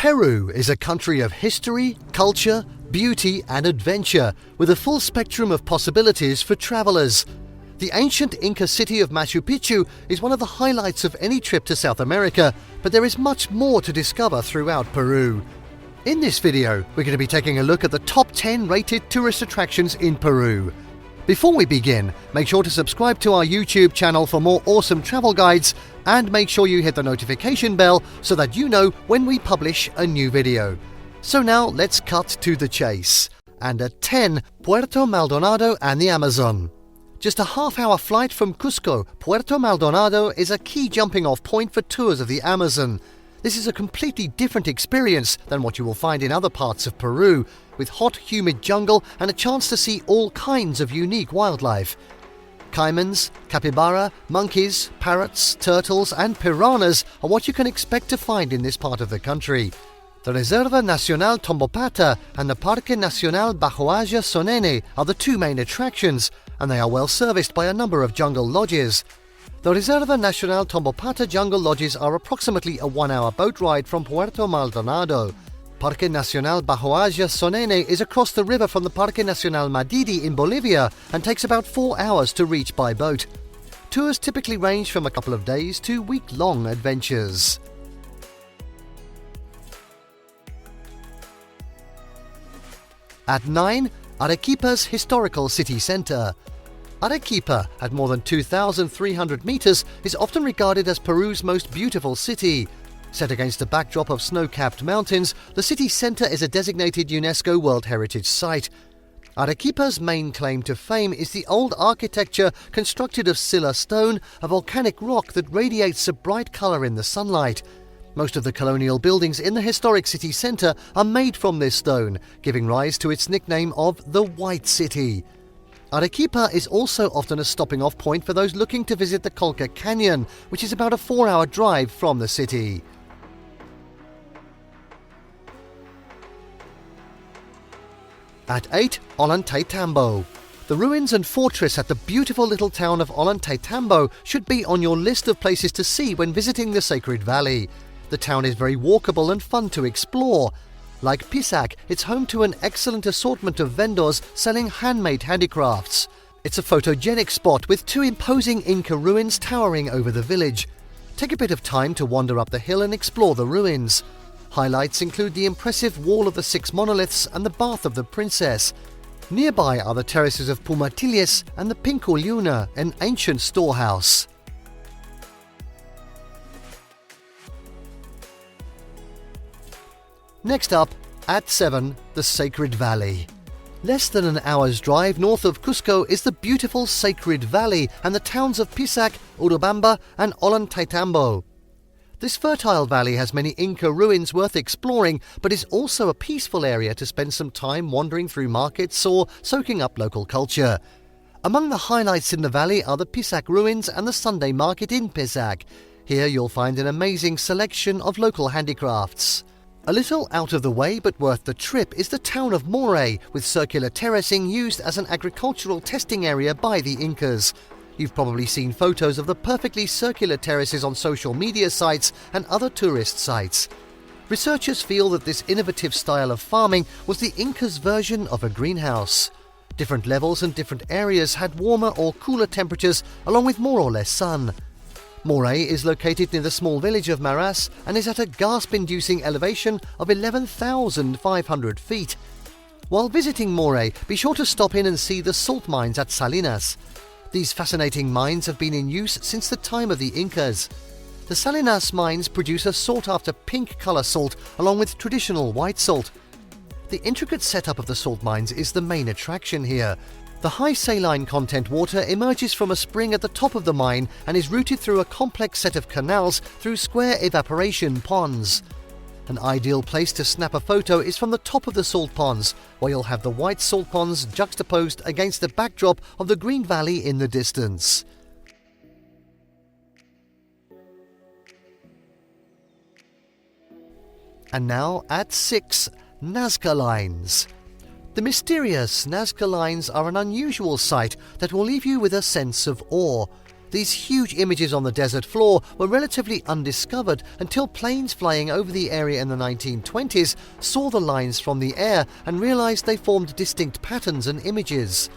Peru is a country of history, culture, beauty and adventure, with a full spectrum of possibilities for travelers. The ancient Inca city of Machu Picchu is one of the highlights of any trip to South America, but there is much more to discover throughout Peru. In this video, we're going to be taking a look at the top 10 rated tourist attractions in Peru. Before we begin, make sure to subscribe to our YouTube channel for more awesome travel guides, and make sure you hit the notification bell so that you know when we publish a new video. So now let's cut to the chase. And at 10, Puerto Maldonado and the Amazon. Just a half-hour flight from Cusco, Puerto Maldonado is a key jumping-off point for tours of the Amazon. This is a completely different experience than what you will find in other parts of Peru, with hot, humid jungle and a chance to see all kinds of unique wildlife. Caimans, capybara, monkeys, parrots, turtles and piranhas are what you can expect to find in this part of the country. The Reserva Nacional Tombopata and the Parque Nacional Bajoaya Sonene are the two main attractions, and they are well serviced by a number of jungle lodges. The Reserva Nacional Tombopata jungle lodges are approximately a 1-hour boat ride from Puerto Maldonado. Parque Nacional Bajoaya Sonene is across the river from the Parque Nacional Madidi in Bolivia and takes about 4 hours to reach by boat. Tours typically range from a couple of days to week-long adventures. At 9, Arequipa's historical city centre. Arequipa, at more than 2,300 meters, is often regarded as Peru's most beautiful city. Set against a backdrop of snow-capped mountains, the city centre is a designated UNESCO World Heritage Site. Arequipa's main claim to fame is the old architecture constructed of Silla stone, a volcanic rock that radiates a bright colour in the sunlight. Most of the colonial buildings in the historic city centre are made from this stone, giving rise to its nickname of the White City. Arequipa is also often a stopping-off point for those looking to visit the Colca Cañon, which is about a 4-hour drive from the city. At 8, Ollantaytambo. The ruins and fortress at the beautiful little town of Ollantaytambo should be on your list of places to see when visiting the Sacred Valley. The town is very walkable and fun to explore. Like Pisac, it's home to an excellent assortment of vendors selling handmade handicrafts. It's a photogenic spot with 2 imposing Inca ruins towering over the village. Take a bit of time to wander up the hill and explore the ruins. Highlights include the impressive Wall of the 6 Monoliths and the Bath of the Princess. Nearby are the terraces of Pumatilles and the Pinco Luna, an ancient storehouse. Next up, at 7, the Sacred Valley. Less than an hour's drive north of Cusco is the beautiful Sacred Valley and the towns of Pisac, Urubamba and Ollantaytambo. This fertile valley has many Inca ruins worth exploring, but is also a peaceful area to spend some time wandering through markets or soaking up local culture. Among the highlights in the valley are the Pisac ruins and the Sunday market in Pisac. Here you'll find an amazing selection of local handicrafts. A little out of the way but worth the trip is the town of Moray, with circular terracing used as an agricultural testing area by the Incas. You've probably seen photos of the perfectly circular terraces on social media sites and other tourist sites. Researchers feel that this innovative style of farming was the Incas' version of a greenhouse. Different levels and different areas had warmer or cooler temperatures along with more or less sun. Moray is located near the small village of Maras and is at a gasp-inducing elevation of 11,500 feet. While visiting Moray, be sure to stop in and see the salt mines at Salinas. These fascinating mines have been in use since the time of the Incas. The Salinas mines produce a sought-after pink colour salt along with traditional white salt. The intricate setup of the salt mines is the main attraction here. The high saline content water emerges from a spring at the top of the mine and is routed through a complex set of canals through square evaporation ponds. An ideal place to snap a photo is from the top of the salt ponds, where you'll have the white salt ponds juxtaposed against the backdrop of the green valley in the distance. And now at 6, Nazca Lines. The mysterious Nazca Lines are an unusual sight that will leave you with a sense of awe. These huge images on the desert floor were relatively undiscovered until planes flying over the area in the 1920s saw the lines from the air and realized they formed distinct patterns and images.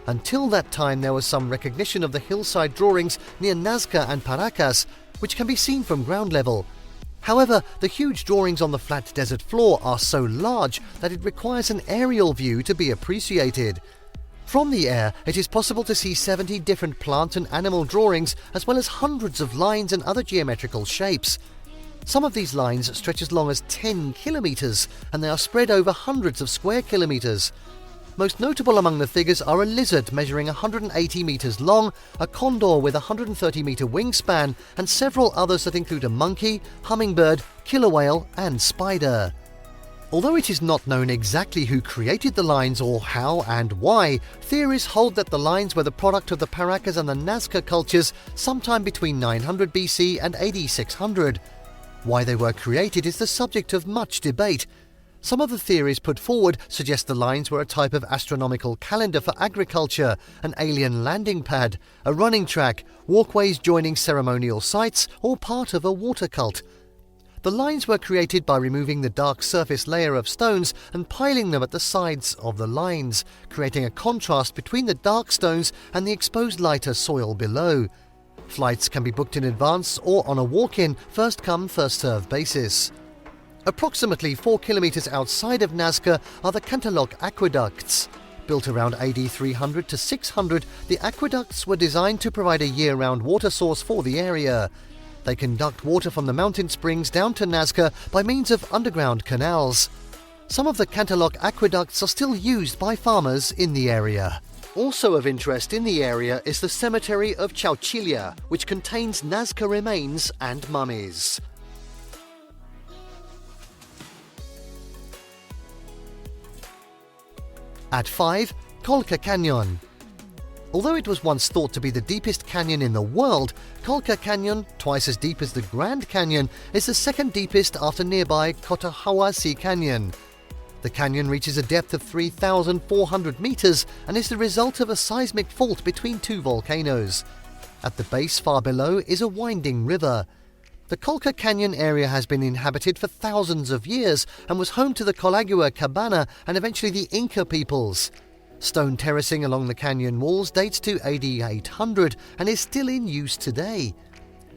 Until that time, there was some recognition of the hillside drawings near Nazca and Paracas, which can be seen from ground level. However, the huge drawings on the flat desert floor are so large that it requires an aerial view to be appreciated. From the air, it is possible to see 70 different plant and animal drawings, as well as hundreds of lines and other geometrical shapes. Some of these lines stretch as long as 10 kilometers, and they are spread over hundreds of square kilometers. Most notable among the figures are a lizard measuring 180 meters long, a condor with a 130-meter wingspan, and several others that include a monkey, hummingbird, killer whale, and spider. Although it is not known exactly who created the lines or how and why, theories hold that the lines were the product of the Paracas and the Nazca cultures sometime between 900 BC and AD 600. Why they were created is the subject of much debate. Some of the theories put forward suggest the lines were a type of astronomical calendar for agriculture, an alien landing pad, a running track, walkways joining ceremonial sites, or part of a water cult. The lines were created by removing the dark surface layer of stones and piling them at the sides of the lines, creating a contrast between the dark stones and the exposed lighter soil below. Flights can be booked in advance or on a walk-in, first-come, first-served basis. Approximately 4 kilometers outside of Nazca are the Cantalok aqueducts. Built around AD 300 to 600, the aqueducts were designed to provide a year-round water source for the area. They conduct water from the mountain springs down to Nazca by means of underground canals. Some of the Cantalok aqueducts are still used by farmers in the area. Also of interest in the area is the cemetery of Chauchilla, which contains Nazca remains and mummies. At 5, Colca Cañon. Although it was once thought to be the deepest canyon in the world, Colca Cañon, twice as deep as the Grand Canyon, is the second deepest after nearby Cotahuasi Canyon. The canyon reaches a depth of 3,400 meters and is the result of a seismic fault between two volcanoes. At the base far below is a winding river. The Colca Canyon area has been inhabited for thousands of years and was home to the Colagua Cabana and eventually the Inca peoples. Stone terracing along the canyon walls dates to AD 800 and is still in use today.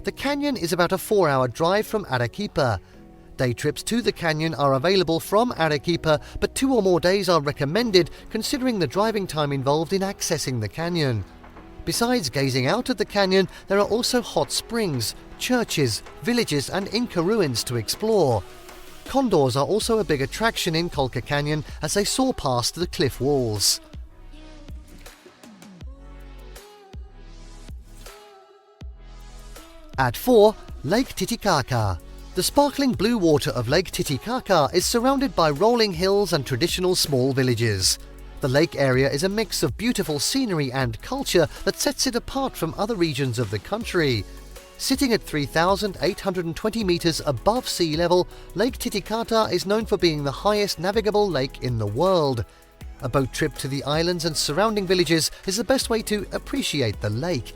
The canyon is about a 4-hour drive from Arequipa. Day trips to the canyon are available from Arequipa, but 2 or more days are recommended considering the driving time involved in accessing the canyon. Besides gazing out at the canyon, there are also hot springs, churches, villages and Inca ruins to explore. Condors are also a big attraction in Colca Canyon as they soar past the cliff walls. At 4, Lake Titicaca. The sparkling blue water of Lake Titicaca is surrounded by rolling hills and traditional small villages. The lake area is a mix of beautiful scenery and culture that sets it apart from other regions of the country. Sitting at 3,820 meters above sea level, Lake Titicaca is known for being the highest navigable lake in the world. A boat trip to the islands and surrounding villages is the best way to appreciate the lake.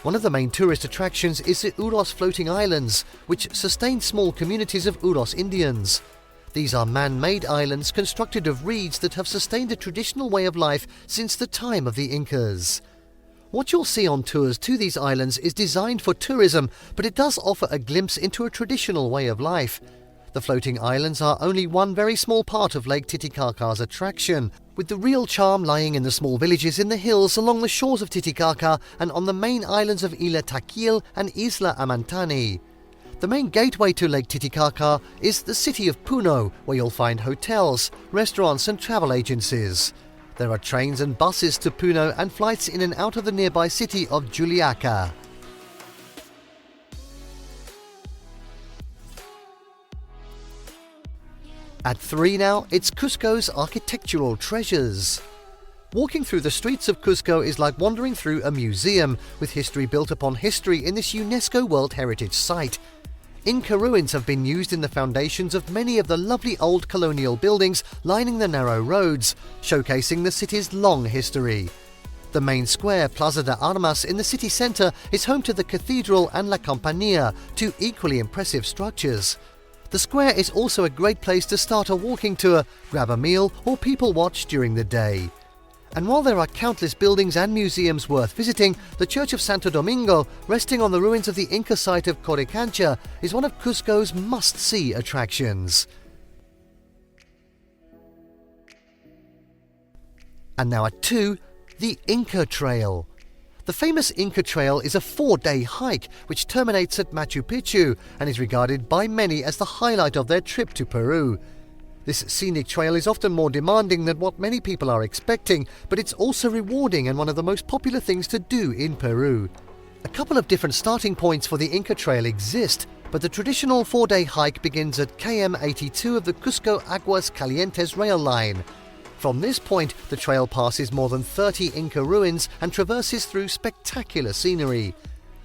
One of the main tourist attractions is the Uros floating islands, which sustain small communities of Uros Indians. These are man-made islands constructed of reeds that have sustained a traditional way of life since the time of the Incas. What you'll see on tours to these islands is designed for tourism, but it does offer a glimpse into a traditional way of life. The floating islands are only one very small part of Lake Titicaca's attraction, with the real charm lying in the small villages in the hills along the shores of Titicaca and on the main islands of Isla Taquil and Isla Amantani. The main gateway to Lake Titicaca is the city of Puno, where you'll find hotels, restaurants and travel agencies. There are trains and buses to Puno and flights in and out of the nearby city of Juliaca. At 3 now, it's Cusco's architectural treasures. Walking through the streets of Cusco is like wandering through a museum, with history built upon history in this UNESCO World Heritage Site. Inca ruins have been used in the foundations of many of the lovely old colonial buildings lining the narrow roads, showcasing the city's long history. The main square, Plaza de Armas, in the city centre is home to the cathedral and La Compañía, two equally impressive structures. The square is also a great place to start a walking tour, grab a meal or people watch during the day. And while there are countless buildings and museums worth visiting, the Church of Santo Domingo, resting on the ruins of the Inca site of Coricancha, is one of Cusco's must-see attractions. And now at 2, the Inca Trail. The famous Inca Trail is a 4-day hike which terminates at Machu Picchu and is regarded by many as the highlight of their trip to Peru. This scenic trail is often more demanding than what many people are expecting, but it's also rewarding and one of the most popular things to do in Peru. A couple of different starting points for the Inca Trail exist, but the traditional 4-day hike begins at km 82 of the Cusco Aguas Calientes rail line. From this point, the trail passes more than 30 Inca ruins and traverses through spectacular scenery.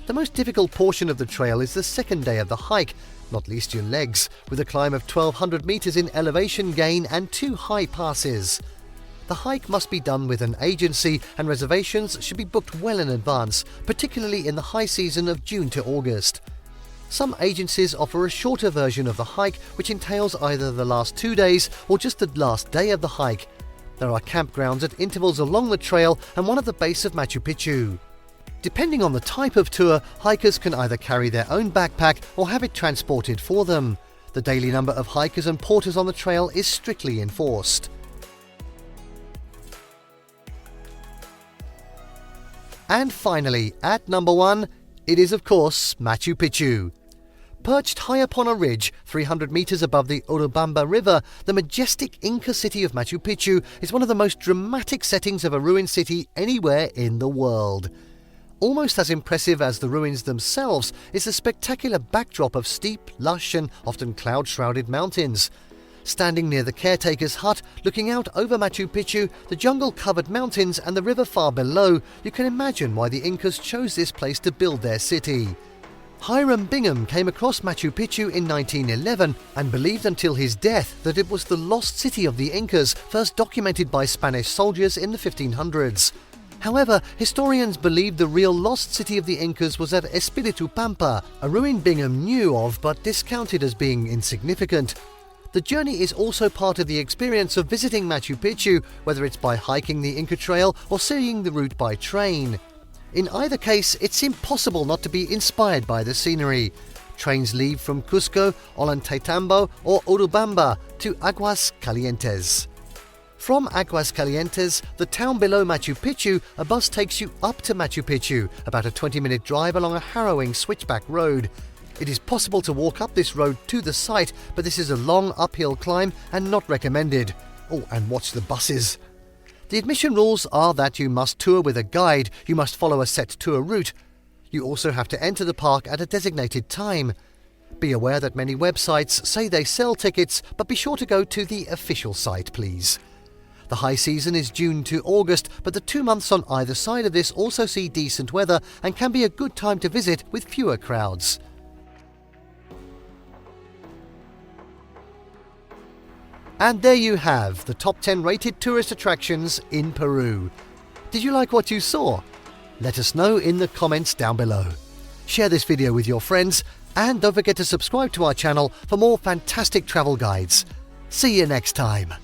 The most difficult portion of the trail is the second day of the hike, not least your legs, with a climb of 1,200 meters in elevation gain and 2 high passes. The hike must be done with an agency and reservations should be booked well in advance, particularly in the high season of June to August. Some agencies offer a shorter version of the hike, which entails either the last 2 days or just the last day of the hike. There are campgrounds at intervals along the trail and one at the base of Machu Picchu. Depending on the type of tour, hikers can either carry their own backpack or have it transported for them. The daily number of hikers and porters on the trail is strictly enforced. And finally, at number 1, it is of course Machu Picchu. Perched high upon a ridge, 300 meters above the Urubamba River, the majestic Inca city of Machu Picchu is one of the most dramatic settings of a ruined city anywhere in the world. Almost as impressive as the ruins themselves is the spectacular backdrop of steep, lush and often cloud-shrouded mountains. Standing near the caretaker's hut, looking out over Machu Picchu, the jungle-covered mountains and the river far below, you can imagine why the Incas chose this place to build their city. Hiram Bingham came across Machu Picchu in 1911 and believed until his death that it was the lost city of the Incas, first documented by Spanish soldiers in the 1500s. However, historians believe the real lost city of the Incas was at Espiritu Pampa, a ruin Bingham knew of but discounted as being insignificant. The journey is also part of the experience of visiting Machu Picchu, whether it's by hiking the Inca Trail or seeing the route by train. In either case, it's impossible not to be inspired by the scenery. Trains leave from Cusco, Ollantaytambo or Urubamba to Aguas Calientes. From Aguas Calientes, the town below Machu Picchu, a bus takes you up to Machu Picchu, about a 20-minute drive along a harrowing switchback road. It is possible to walk up this road to the site, but this is a long uphill climb and not recommended. Oh, and watch the buses. The admission rules are that you must tour with a guide, you must follow a set tour route. You also have to enter the park at a designated time. Be aware that many websites say they sell tickets, but be sure to go to the official site, please. The high season is June to August, but the 2 months on either side of this also see decent weather and can be a good time to visit with fewer crowds. And there you have the top 10 rated tourist attractions in Peru. Did you like what you saw? Let us know in the comments down below. Share this video with your friends and don't forget to subscribe to our channel for more fantastic travel guides. See you next time.